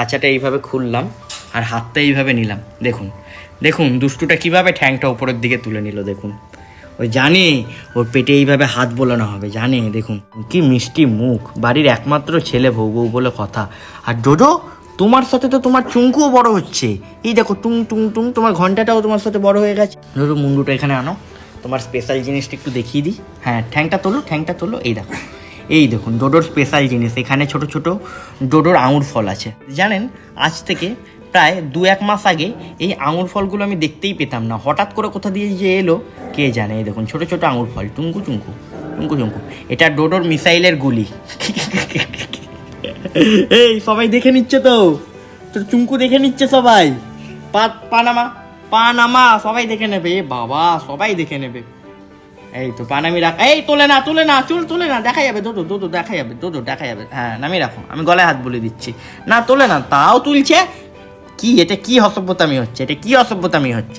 খাঁচাটা এইভাবে খুললাম আর হাতটা এইভাবে নিলাম। দেখুন দেখুন দুষ্টুটা কীভাবে ঠ্যাংটা উপরের দিকে তুলে নিল। দেখুন ওই জানে ওর পেটে এইভাবে হাত বোলানো হবে, জানে। দেখুন কি মিষ্টি মুখ, বাড়ির একমাত্র ছেলে, বউ বউ বলে কথা। আর ডোডো তোমার সাথে তো তোমার চুঙ্কুও বড় হচ্ছে। এই দেখো টুং টুং টুং, তোমার ঘন্টাটাও তোমার সাথে বড় হয়ে গেছে। ডোডো মুন্ডুটা এখানে আনো, তোমার স্পেশাল জিনিসটা একটু দেখিয়ে দিই। হ্যাঁ ঠ্যাংটা তোলো, ঠ্যাংটা তোলো। এই দেখো, এই দেখুন ডোডোর স্পেশাল জিনিস। এখানে ছোট ছোট ডোডোর আঙুর ফল আছে। জানেন আজ থেকে প্রায় 2-1 মাস আগে এই আঙুর ফলগুলো আমি দেখতেই পেতাম না, হঠাৎ করে কোথা দিয়ে যে এলো কে জানে। এই দেখুন ছোট ছোট আঙুর ফল, টুঙ্কু চুঙ্কু টুঙ্কু চুঙ্কু। এটা ডোডোর মিসাইলের গুলি। এই সবাই দেখে নিচ্ছে তো, তোর চুঙ্কু দেখে নিচ্ছে সবাই। পানামা পানামা সবাই দেখে নেবে। বাবা সবাই দেখে নেবে। এই তো পানামি রাখ। এই তোলে না তোলে না, চুল তোলে না, দেখা যাবে। দোদো দোদো দেখা যাবে, দোদো দেখা যাবে। হ্যাঁ নামিয়ে রাখো, আমি গলায় হাত বলে দিচ্ছি। না তোলে না, তাও তুলছে। কি এটা কি অসভ্যতামি হচ্ছে, এটা কি অসভ্যতামি হচ্ছে।